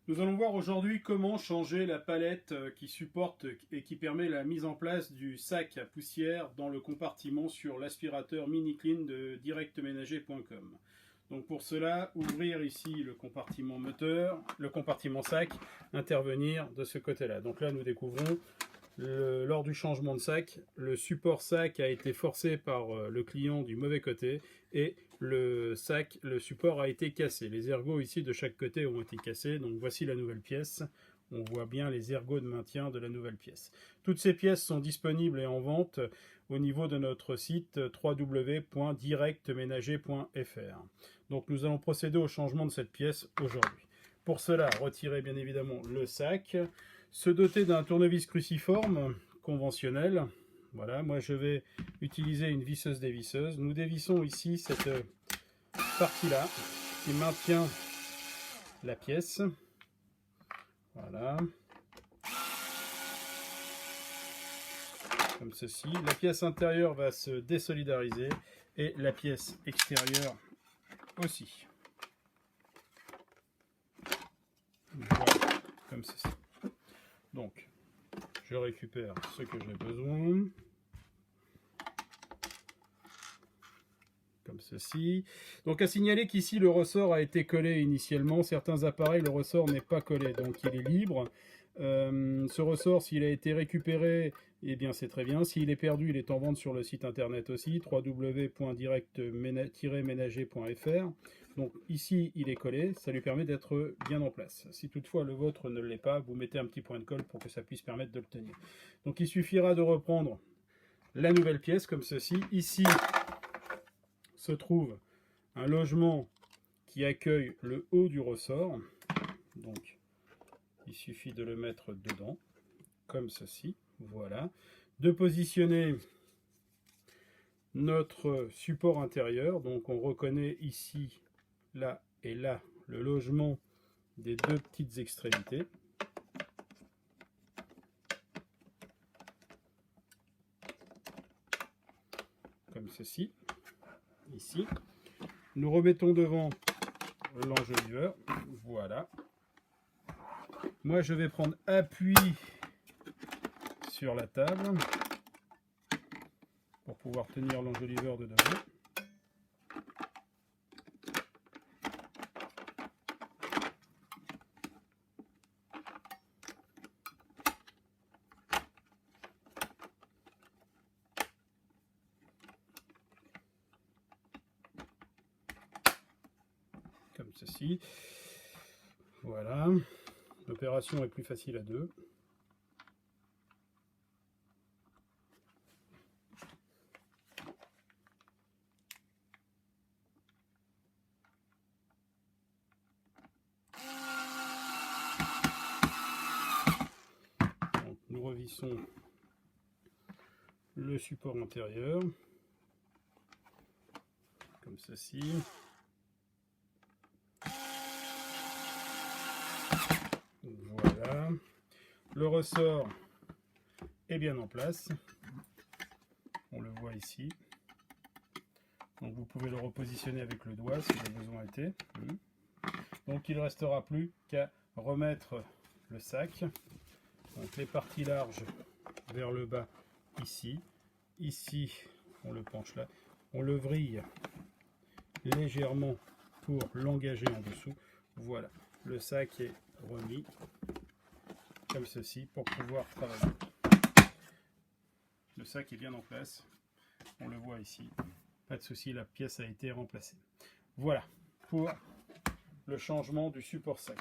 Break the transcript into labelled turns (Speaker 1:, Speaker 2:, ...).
Speaker 1: Nous allons voir aujourd'hui comment changer la palette qui supporte et qui permet la mise en place du sac à poussière dans le compartiment sur l'aspirateur mini clean de directménager.com. Donc pour cela, ouvrir ici le compartiment moteur, le compartiment sac, intervenir de ce côté-là. Donc là, nous découvrons lors du changement de sac, le support sac a été forcé par le client du mauvais côté et le support a été cassé. Les ergots ici de chaque côté ont été cassés, donc voici la nouvelle pièce. On voit bien les ergots de maintien de la nouvelle pièce. Toutes ces pièces sont disponibles et en vente au niveau de notre site www.directménager.fr. Donc nous allons procéder au changement de cette pièce aujourd'hui. Pour cela, retirer bien évidemment le sac, se doter d'un tournevis cruciforme conventionnel. Voilà, moi je vais utiliser une visseuse dévisseuse. Nous dévissons ici cette partie-là qui maintient la pièce. Voilà. Comme ceci. La pièce intérieure va se désolidariser et la pièce extérieure aussi. Voilà, comme ceci. Donc, je récupère ce que j'ai besoin. Comme ceci. Donc à signaler qu'ici le ressort a été collé initialement. Certains appareils, le ressort n'est pas collé, donc il est libre. Ce ressort, s'il a été récupéré, eh bien c'est très bien. S'il est perdu, il est en vente sur le site internet aussi, www.direct-ménager.fr. Donc ici, il est collé, ça lui permet d'être bien en place. Si toutefois le vôtre ne l'est pas, vous mettez un petit point de colle pour que ça puisse permettre de le tenir. Donc il suffira de reprendre la nouvelle pièce comme ceci. Ici se trouve un logement qui accueille le haut du ressort. Donc il suffit de le mettre dedans, comme ceci. Voilà. De positionner notre support intérieur. Donc on reconnaît ici, là et là, le logement des deux petites extrémités. Comme ceci. Ici. Nous remettons devant l'enjoliveur. Voilà. Moi, je vais prendre appui sur la table pour pouvoir tenir l'enjoliveur de devant. Comme ceci. Voilà. L'opération est plus facile à deux. Donc, nous revissons le support intérieur. Comme ceci. Voilà. Le ressort est bien en place. On le voit ici. Donc vous pouvez le repositionner avec le doigt si le besoin était. Donc il ne restera plus qu'à remettre le sac. Donc les parties larges vers le bas ici. Ici, on le penche là. On le vrille légèrement pour l'engager en dessous. Voilà, le sac est remis comme ceci pour pouvoir travailler. Le sac est bien en place, on le voit ici, pas de souci, la pièce a été remplacée. Voilà pour le changement du support sac.